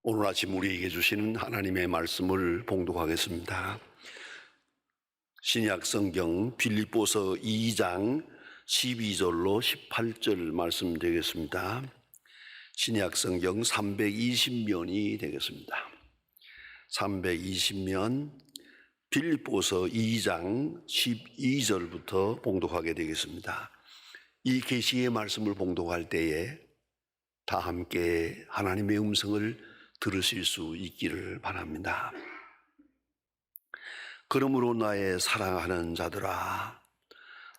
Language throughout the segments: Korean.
오늘 아침 우리에게 주시는 하나님의 말씀을 봉독하겠습니다. 신약 성경 빌립보서 2장 12절로 18절 말씀 되겠습니다. 신약 성경 320면이 되겠습니다. 320면 빌립보서 2장 12절부터 봉독하게 되겠습니다. 이 계시의 말씀을 봉독할 때에 다 함께 하나님의 음성을 들으실 수 있기를 바랍니다. 그러므로 나의 사랑하는 자들아,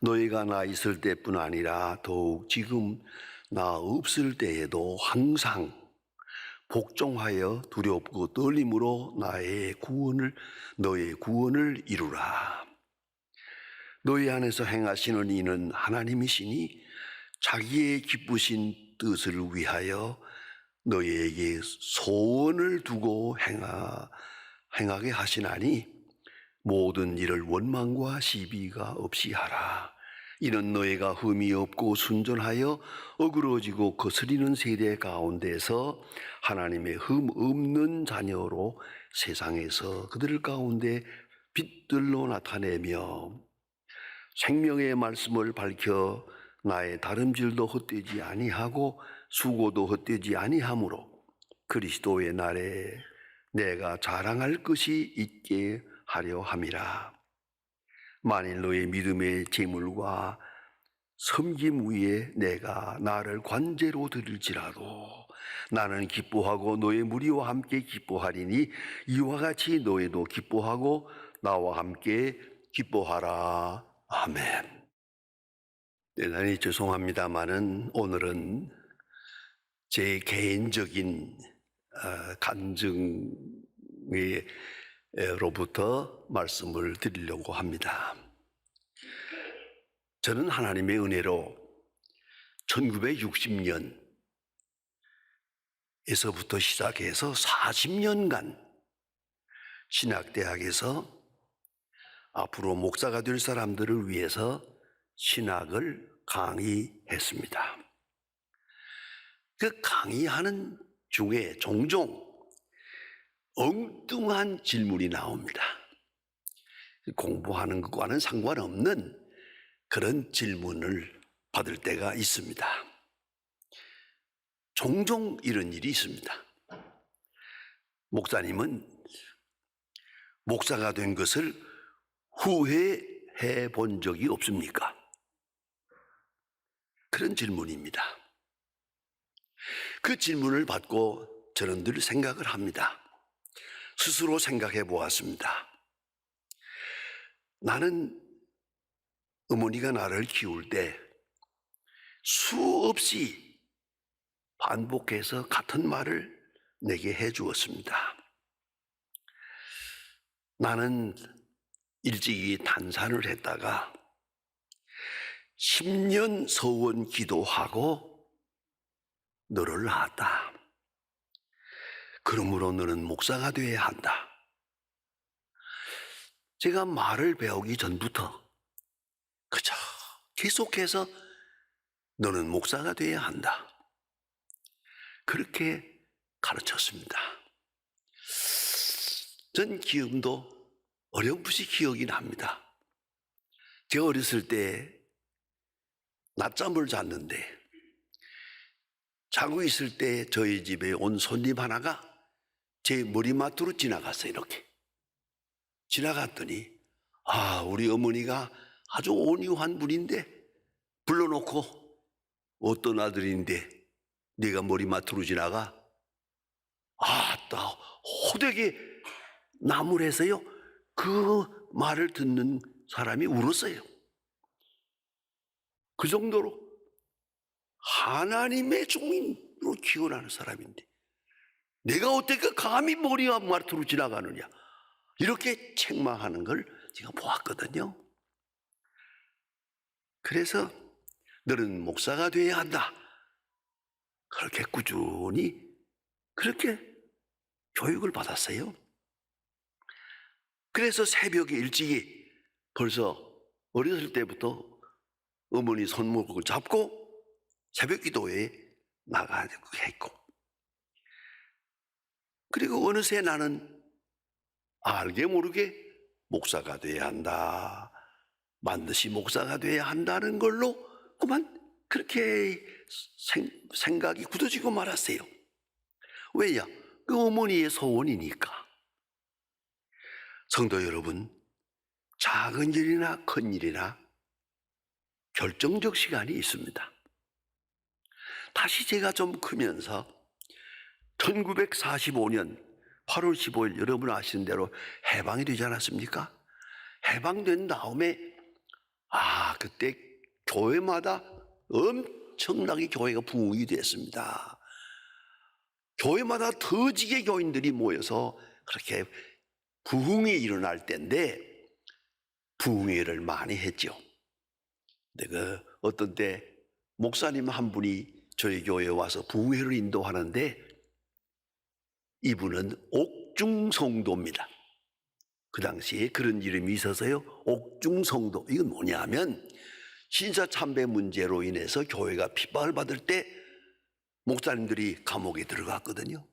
너희가 나 있을 때뿐 아니라 더욱 지금 나 없을 때에도 항상 복종하여 두렵고 떨림으로 너의 구원을 이루라. 너희 안에서 행하시는 이는 하나님이시니 자기의 기쁘신 뜻을 위하여 너희에게 소원을 두고 행하게 하시나니 모든 일을 원망과 시비가 없이 하라. 이는 너희가 흠이 없고 순전하여 어그러지고 거스리는 세대 가운데서 하나님의 흠 없는 자녀로 세상에서 그들 가운데 빛들로 나타내며 생명의 말씀을 밝혀 나의 다름질도 헛되지 아니하고 수고도 헛되지 아니하므로 그리스도의 날에 내가 자랑할 것이 있게 하려 함이라. 만일 너의 믿음의 재물과 섬김 위에 내가 나를 관제로 드릴지라도 나는 기뻐하고 너의 무리와 함께 기뻐하리니 이와 같이 너희도 기뻐하고 나와 함께 기뻐하라. 아멘. 대단히 죄송합니다마는 오늘은 제 개인적인 간증으로부터 말씀을 드리려고 합니다. 저는 하나님의 은혜로 1960년에서부터 시작해서 40년간 신학대학에서 앞으로 목사가 될 사람들을 위해서 신학을 강의했습니다. 그 강의하는 중에 종종 엉뚱한 질문이 나옵니다. 공부하는 것과는 상관없는 그런 질문을 받을 때가 있습니다. 종종 이런 일이 있습니다. 목사님은 목사가 된 것을 후회해 본 적이 없습니까? 그런 질문입니다. 그 질문을 받고 저는 늘 생각을 합니다. 스스로 생각해 보았습니다. 나는 어머니가 나를 키울 때 수없이 반복해서 같은 말을 내게 해 주었습니다. 나는 일찍이 단산을 했다가 10년 서원 기도하고 너를 낳았다. 그러므로 너는 목사가 되어야 한다. 제가 말을 배우기 전부터 그저 계속해서 너는 목사가 되어야 한다. 그렇게 가르쳤습니다. 전 기억도 어렴풋이 기억이 납니다. 제가 어렸을 때 낮잠을 잤는데 자고 있을 때 저희 집에 온 손님 하나가 제 머리맡으로 지나갔어요. 이렇게 지나갔더니 우리 어머니가 아주 온유한 분인데 불러놓고 어떤 아들인데 네가 머리맡으로 지나가? 나 호되게 나무래서요 그 말을 듣는 사람이 울었어요. 그 정도로 하나님의 종인으로 기원하는 사람인데 내가 어떻게 감히 머리맡으로 지나가느냐 이렇게 책망하는 걸 제가 보았거든요. 그래서 너는 목사가 되어야 한다. 그렇게 꾸준히 그렇게 교육을 받았어요. 그래서 새벽에 일찍이 벌써 어렸을 때부터 어머니 손목을 잡고 새벽 기도에 나가고 했고 그리고 어느새 나는 알게 모르게 목사가 돼야 한다. 반드시 목사가 돼야 한다는 걸로 그만 그렇게 생각이 굳어지고 말았어요. 왜냐? 그 어머니의 소원이니까. 성도 여러분, 작은 일이나 큰 일이나 결정적 시간이 있습니다. 다시 제가 좀 크면서 1945년 8월 15일 여러분 아시는 대로 해방이 되지 않았습니까? 해방된 다음에 그때 교회마다 엄청나게 교회가 부흥이 됐습니다. 교회마다 더지게 교인들이 모여서 그렇게 부흥이 일어날 때인데 부흥회를 많이 했죠. 근데 어떤 때 목사님 한 분이 저희 교회에 와서 부흥회를 인도하는데 이분은 옥중성도입니다. 그 당시에 그런 이름이 있어서요. 옥중성도. 이건 뭐냐면 신사참배 문제로 인해서 교회가 핍박을 받을 때 목사님들이 감옥에 들어갔거든요.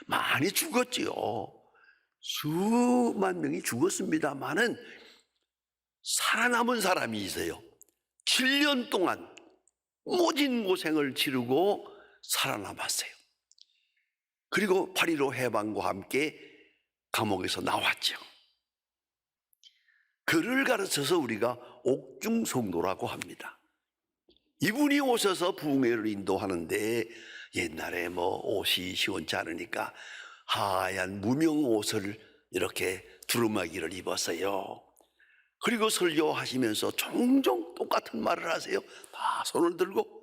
많이 죽었지요. 수만 명이 죽었습니다만은 살아남은 사람이 있어요. 7년 동안 모진 고생을 치르고 살아남았어요. 그리고 8.15 해방과 함께 감옥에서 나왔죠. 그를 가르쳐서 우리가 옥중성도라고 합니다. 이분이 오셔서 부흥회를 인도하는데 옛날에 옷이 시원치 않으니까 하얀 무명 옷을 이렇게 두루마기를 입었어요. 그리고 설교하시면서 종종 똑같은 말을 하세요. 다 손을 들고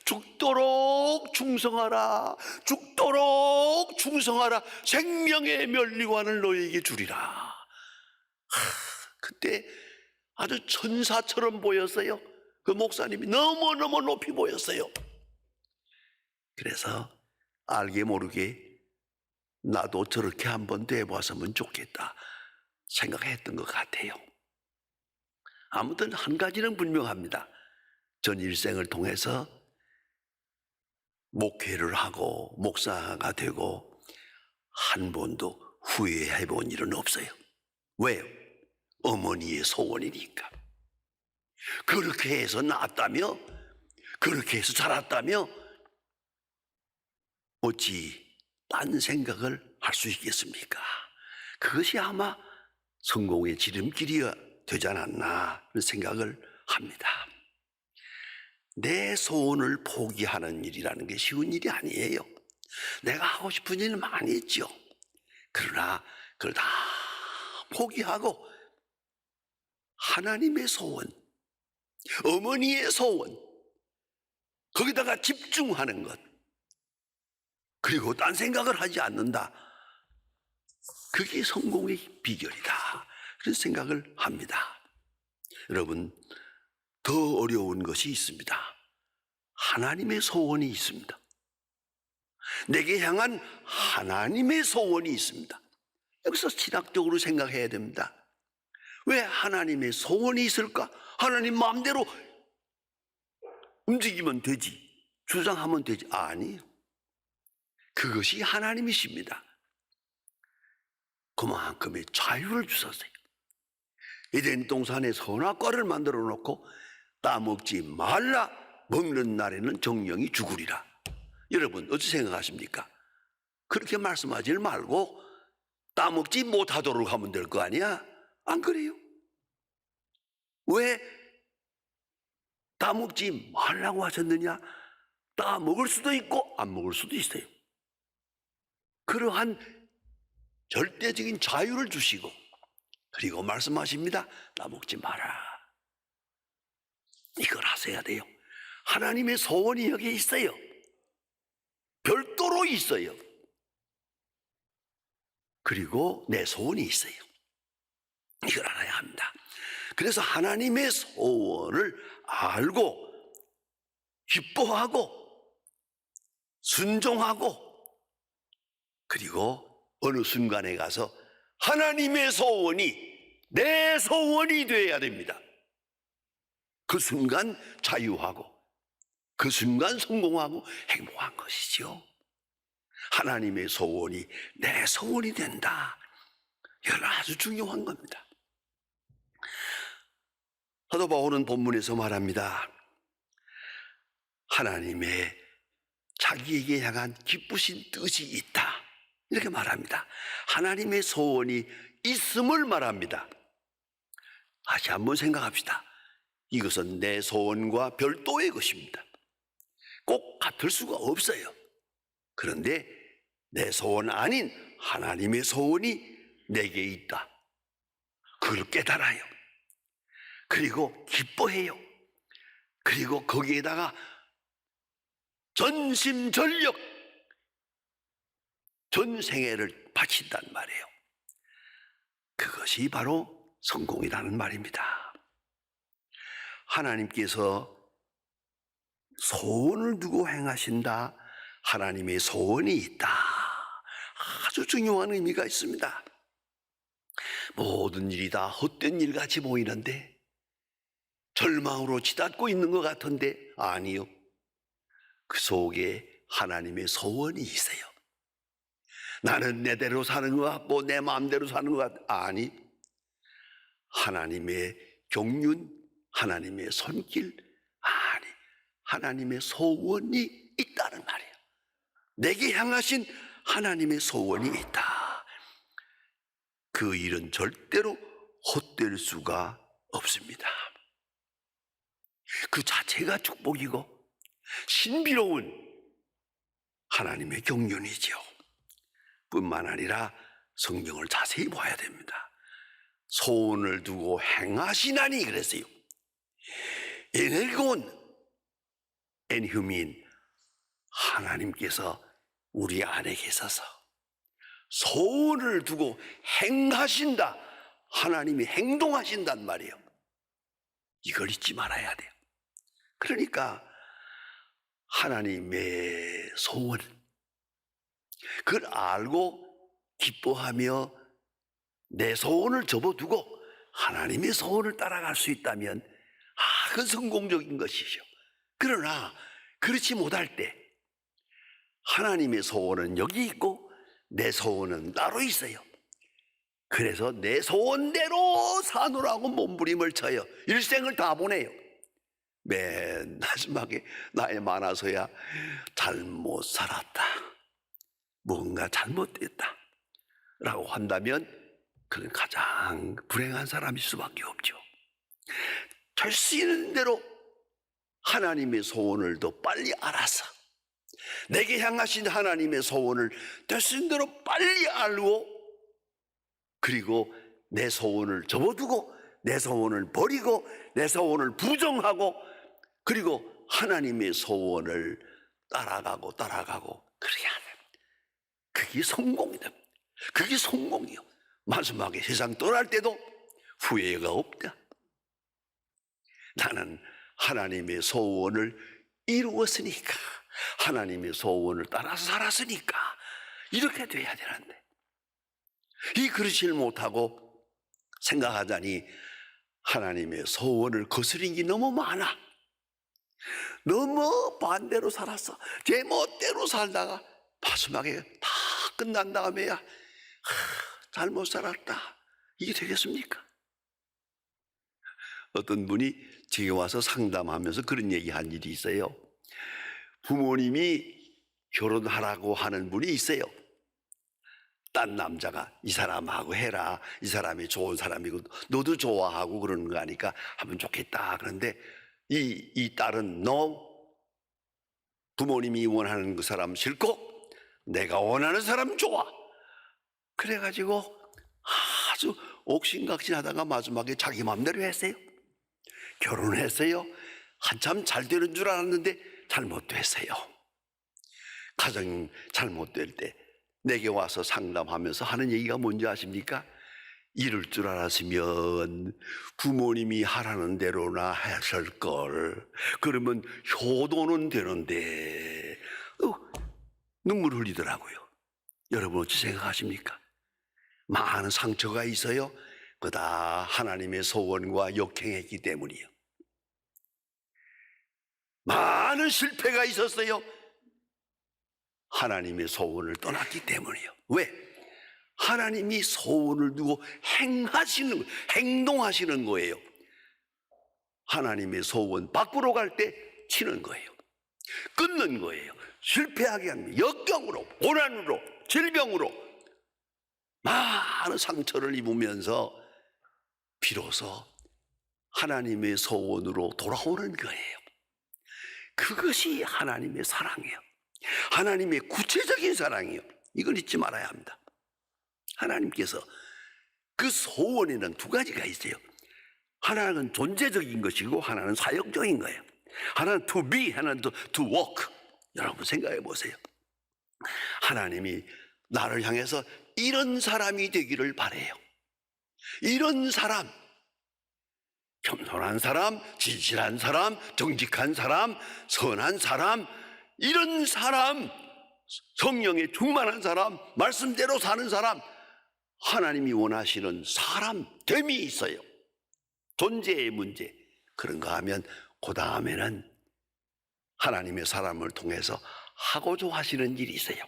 죽도록 충성하라, 죽도록 충성하라, 생명의 면류관을 너에게 주리라. 그때 아주 천사처럼 보였어요. 그 목사님이 너무너무 높이 보였어요. 그래서 알게 모르게 나도 저렇게 한번 돼봤으면 좋겠다 생각했던 것 같아요. 아무튼 한 가지는 분명합니다. 전 일생을 통해서 목회를 하고 목사가 되고 한 번도 후회해 본 일은 없어요. 왜요? 어머니의 소원이니까. 그렇게 해서 낳았다며, 그렇게 해서 자랐다며 어찌 딴 생각을 할 수 있겠습니까? 그것이 아마 성공의 지름길이 되지 않았나 생각을 합니다. 내 소원을 포기하는 일이라는 게 쉬운 일이 아니에요. 내가 하고 싶은 일 많이 있죠. 그러나 그걸 다 포기하고 하나님의 소원, 어머니의 소원, 거기다가 집중하는 것, 그리고 딴 생각을 하지 않는다. 그게 성공의 비결이다. 그런 생각을 합니다. 여러분, 더 어려운 것이 있습니다. 하나님의 소원이 있습니다. 내게 향한 하나님의 소원이 있습니다. 여기서 신학적으로 생각해야 됩니다. 왜 하나님의 소원이 있을까? 하나님 마음대로 움직이면 되지, 주장하면 되지. 아니요. 그것이 하나님이십니다. 그만큼의 자유를 주셨어요. 에덴 동산에 선악과를 만들어 놓고 따먹지 말라, 먹는 날에는 정령이 죽으리라. 여러분 어찌 생각하십니까? 그렇게 말씀하지 말고 따먹지 못하도록 하면 될 거 아니야? 안 그래요? 왜 따먹지 말라고 하셨느냐? 따먹을 수도 있고 안 먹을 수도 있어요. 그러한 절대적인 자유를 주시고 그리고 말씀하십니다. 따먹지 마라. 이걸 하셔야 돼요. 하나님의 소원이 여기에 있어요. 별도로 있어요. 그리고 내 소원이 있어요. 이걸 알아야 합니다. 그래서 하나님의 소원을 알고 기뻐하고 순종하고 그리고 어느 순간에 가서 하나님의 소원이 내 소원이 되어야 됩니다. 그 순간 자유하고 그 순간 성공하고 행복한 것이죠. 하나님의 소원이 내 소원이 된다. 이건 아주 중요한 겁니다. 사도 바울은 본문에서 말합니다. 하나님의 자기에게 향한 기쁘신 뜻이 있다. 이렇게 말합니다. 하나님의 소원이 있음을 말합니다. 다시 한번 생각합시다. 이것은 내 소원과 별도의 것입니다. 꼭 같을 수가 없어요. 그런데 내 소원 아닌 하나님의 소원이 내게 있다. 그걸 깨달아요. 그리고 기뻐해요. 그리고 거기에다가 전심전력, 전생애를 바친단 말이에요. 그것이 바로 성공이라는 말입니다. 하나님께서 소원을 두고 행하신다. 하나님의 소원이 있다. 아주 중요한 의미가 있습니다. 모든 일이 다 헛된 일같이 보이는데, 절망으로 치닫고 있는 것 같은데 아니요. 그 속에 하나님의 소원이 있어요. 나는 내대로 사는 것 같고 내 마음대로 사는 것 같 아니, 하나님의 경륜, 하나님의 손길, 아니, 하나님의 소원이 있다는 말이에요. 내게 향하신 하나님의 소원이 있다. 그 일은 절대로 헛될 수가 없습니다. 그 자체가 축복이고 신비로운 하나님의 경륜이죠. 뿐만 아니라 성경을 자세히 봐야 됩니다. 소원을 두고 행하시나니 그랬어요. 에넬곤 엔휴민, 하나님께서 우리 안에 계셔서 소원을 두고 행하신다. 하나님이 행동하신단 말이에요. 이걸 잊지 말아야 돼요. 그러니까 하나님의 소원, 그걸 알고 기뻐하며 내 소원을 접어두고 하나님의 소원을 따라갈 수 있다면 그건 성공적인 것이죠. 그러나 그렇지 못할 때 하나님의 소원은 여기 있고 내 소원은 따로 있어요. 그래서 내 소원대로 사노라고 몸부림을 쳐요. 일생을 다 보내요. 맨 마지막에 나이 많아서야 잘못 살았다, 뭔가 잘못됐다 라고 한다면 그는 가장 불행한 사람일 수밖에 없죠. 될 수 있는 대로 하나님의 소원을 더 빨리 알아서 내게 향하신 하나님의 소원을 될 수 있는 대로 빨리 알고, 그리고 내 소원을 접어두고 내 소원을 버리고 내 소원을 부정하고, 그리고 하나님의 소원을 따라가고 그래야 돼. 그게 성공이다. 그게 성공이요. 마지막에 세상 떠날 때도 후회가 없다. 나는 하나님의 소원을 이루었으니까, 하나님의 소원을 따라서 살았으니까 이렇게 돼야 되는데, 이 그릇을 못하고 생각하자니 하나님의 소원을 거스린 게 너무 많아. 너무 반대로 살았어. 제 멋대로 살다가 마지막에 다 끝난 다음에야 잘못 살았다, 이게 되겠습니까? 어떤 분이 제게 와서 상담하면서 그런 얘기한 일이 있어요. 부모님이 결혼하라고 하는 분이 있어요. 딴 남자가 이 사람하고 해라, 이 사람이 좋은 사람이고 너도 좋아하고 그러는 거 아니까 하면 좋겠다. 그런데 이 딸은 너 부모님이 원하는 그 사람 싫고 내가 원하는 사람 좋아. 그래가지고 아주 옥신각신하다가 마지막에 자기 마음대로 했어요. 결혼했어요. 한참 잘 되는 줄 알았는데 잘못됐어요. 가정 잘못될 때 내게 와서 상담하면서 하는 얘기가 뭔지 아십니까? 이럴 줄 알았으면 부모님이 하라는 대로나 했을 걸. 그러면 효도는 되는데. 눈물 흘리더라고요. 여러분 어찌 생각하십니까? 많은 상처가 있어요. 그다 하나님의 소원과 역행했기 때문이요. 많은 실패가 있었어요. 하나님의 소원을 떠났기 때문이에요. 왜? 하나님이 소원을 두고 행동하시는 거예요. 하나님의 소원 밖으로 갈 때 치는 거예요. 끊는 거예요. 실패하게 합니다. 역경으로, 고난으로, 질병으로 많은 상처를 입으면서 비로소 하나님의 소원으로 돌아오는 거예요. 그것이 하나님의 사랑이에요. 하나님의 구체적인 사랑이에요. 이걸 잊지 말아야 합니다. 하나님께서 그 소원에는 두 가지가 있어요. 하나는 존재적인 것이고 하나는 사역적인 거예요. 하나는 to be, 하나는 to walk. 여러분 생각해 보세요. 하나님이 나를 향해서 이런 사람이 되기를 바래요. 이런 사람, 겸손한 사람, 진실한 사람, 정직한 사람, 선한 사람, 이런 사람, 성령에 충만한 사람, 말씀대로 사는 사람, 하나님이 원하시는 사람됨이 있어요. 존재의 문제. 그런가 하면 그 다음에는 하나님의 사람을 통해서 하고자 하시는 일이 있어요.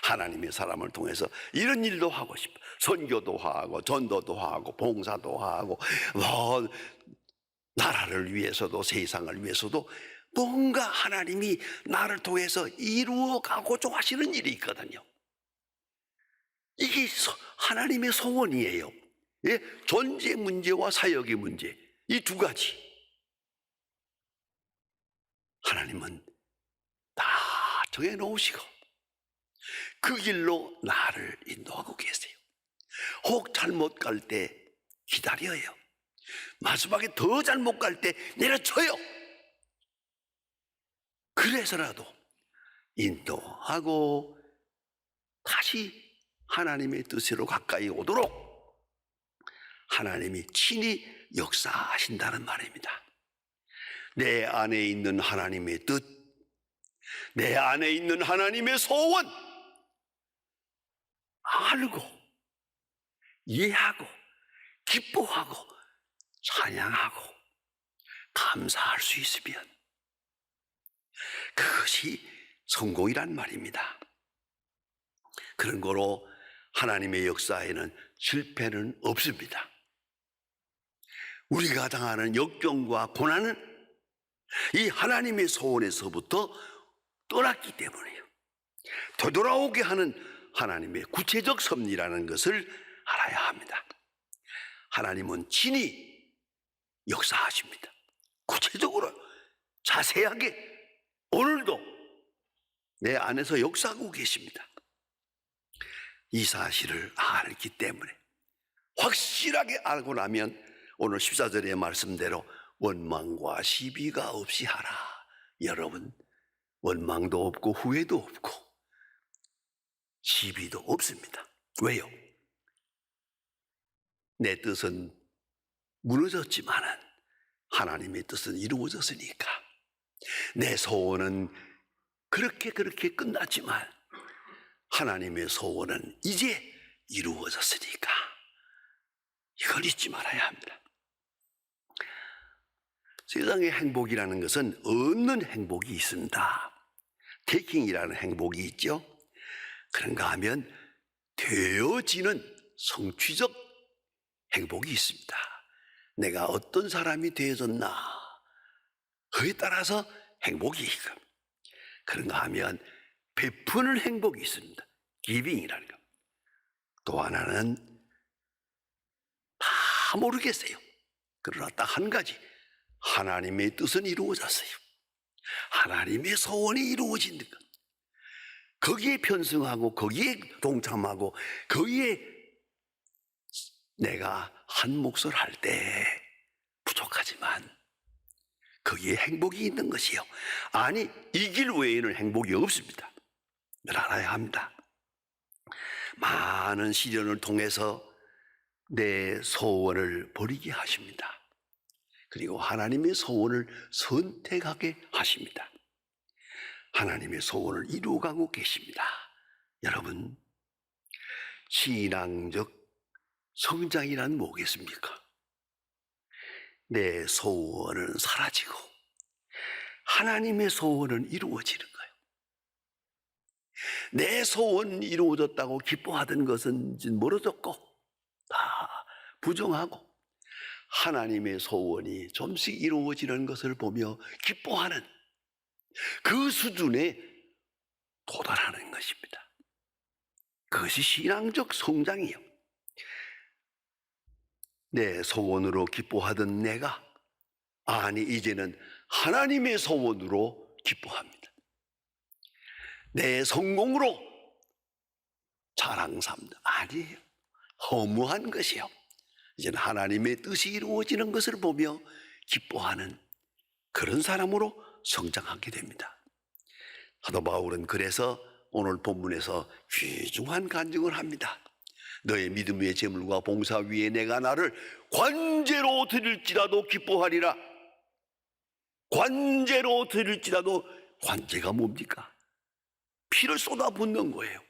하나님의 사람을 통해서 이런 일도 하고 싶어. 선교도 하고 전도도 하고 봉사도 하고 나라를 위해서도 세상을 위해서도 뭔가 하나님이 나를 통해서 이루어 가고자 하시는 일이 있거든요. 이게 하나님의 소원이에요. 예? 존재 문제와 사역의 문제, 이 두 가지 하나님은 다 정해놓으시고 그 길로 나를 인도하고 계세요. 혹 잘못 갈 때 기다려요. 마지막에 더 잘못 갈 때 내려쳐요. 그래서라도 인도하고 다시 하나님의 뜻으로 가까이 오도록 하나님이 친히 역사하신다는 말입니다. 내 안에 있는 하나님의 뜻, 내 안에 있는 하나님의 소원 알고 이해하고 기뻐하고 찬양하고 감사할 수 있으면 그것이 성공이란 말입니다. 그런 거로 하나님의 역사에는 실패는 없습니다. 우리가 당하는 역경과 고난은 이 하나님의 소원에서부터 떠났기 때문이에요. 되돌아오게 하는 하나님의 구체적 섭리라는 것을 알아야 합니다. 하나님은 친히 역사하십니다. 구체적으로 자세하게 오늘도 내 안에서 역사하고 계십니다. 이 사실을 알기 때문에 확실하게 알고 나면 오늘 14절의 말씀대로 원망과 시비가 없이 하라. 여러분, 원망도 없고 후회도 없고 시비도 없습니다. 왜요? 내 뜻은 무너졌지만은 하나님의 뜻은 이루어졌으니까. 내 소원은 그렇게 끝났지만 하나님의 소원은 이제 이루어졌으니까. 이걸 잊지 말아야 합니다. 세상의 행복이라는 것은 얻는 행복이 있습니다. 테이킹이라는 행복이 있죠. 그런가 하면 되어지는 성취적 행복이 있습니다. 내가 어떤 사람이 되어졌나 그에 따라서 행복이 있고, 그런가 하면 베푸는 행복이 있습니다. 기빙이라는 것. 또 하나는 다 모르겠어요. 그러나 딱 한 가지, 하나님의 뜻은 이루어졌어요. 하나님의 소원이 이루어진 것. 거기에 편승하고 거기에 동참하고 거기에 내가 한 몫을 할 때 부족하지만 거기에 행복이 있는 것이요. 아니, 이 길 외에는 행복이 없습니다. 늘 알아야 합니다. 많은 시련을 통해서 내 소원을 버리게 하십니다. 그리고 하나님의 소원을 선택하게 하십니다. 하나님의 소원을 이루어가고 계십니다. 여러분, 신앙적 성장이란 뭐겠습니까? 내 소원은 사라지고 하나님의 소원은 이루어지는 거예요. 내 소원이 이루어졌다고 기뻐하던 것은 이제 멀어졌고 다 부정하고 하나님의 소원이 좀씩 이루어지는 것을 보며 기뻐하는 그 수준에 도달하는 것입니다. 그것이 신앙적 성장이요. 내 소원으로 기뻐하던 내가 아니 이제는 하나님의 소원으로 기뻐합니다. 내 성공으로 자랑 삼다 아니에요. 허무한 것이요. 이제는 하나님의 뜻이 이루어지는 것을 보며 기뻐하는 그런 사람으로 성장하게 됩니다. 사도 바울은 그래서 오늘 본문에서 귀중한 간증을 합니다. 너의 믿음의 제물과 봉사 위에 내가 나를 관제로 드릴지라도 기뻐하리라. 관제로 드릴지라도 관제가 뭡니까? 피를 쏟아붓는 거예요.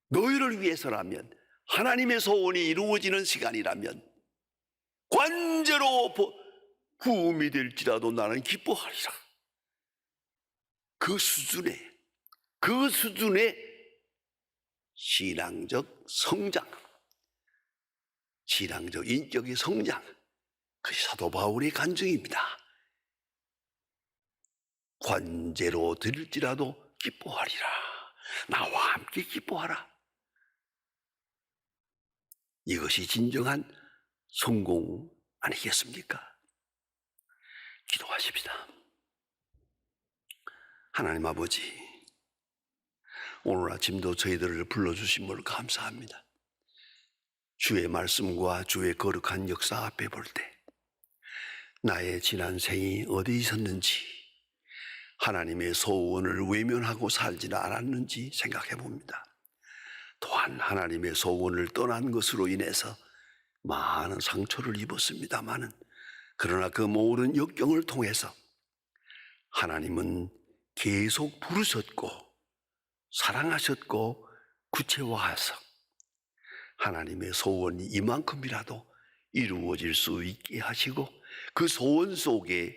너희를 위해서라면 하나님의 소원이 이루어지는 시간이라면 관제로 구음이 될지라도 나는 기뻐하리라. 그 수준의 신앙적 성장, 신앙적 인격의 성장, 그것이 사도 바울의 간증입니다. 관제로 드릴지라도 기뻐하리라. 나와 함께 기뻐하라. 이것이 진정한 성공 아니겠습니까? 기도하십시다. 하나님 아버지, 오늘 아침도 저희들을 불러주심을 감사합니다. 주의 말씀과 주의 거룩한 역사 앞에 볼 때 나의 지난 생이 어디 있었는지, 하나님의 소원을 외면하고 살지는 않았는지 생각해 봅니다. 또한 하나님의 소원을 떠난 것으로 인해서 많은 상처를 입었습니다마는, 그러나 그 모든 역경을 통해서 하나님은 계속 부르셨고 사랑하셨고 구체화해서 하나님의 소원이 이만큼이라도 이루어질 수 있게 하시고 그 소원 속에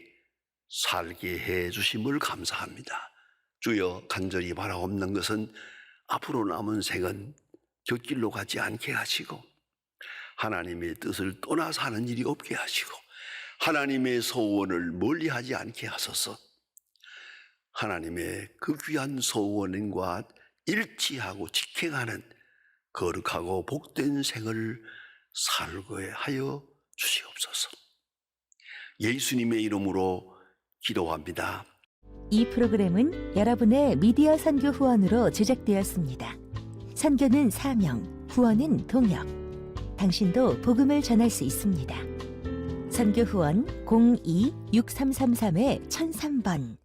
살게 해 주심을 감사합니다. 주여, 간절히 바라옵는 것은 앞으로 남은 생은 곁길로 가지 않게 하시고 하나님의 뜻을 떠나 사는 일이 없게 하시고 하나님의 소원을 멀리하지 않게 하소서. 하나님의 그 귀한 소원과 일치하고 직행하는 거룩하고 복된 생을 살게 하여 주시옵소서. 예수님의 이름으로 기도합니다. 이 프로그램은 여러분의 미디어 선교 후원으로 제작되었습니다. 선교는 사명, 후원은 동역. 당신도 복음을 전할 수 있습니다. 선교 후원 02-6333-1003번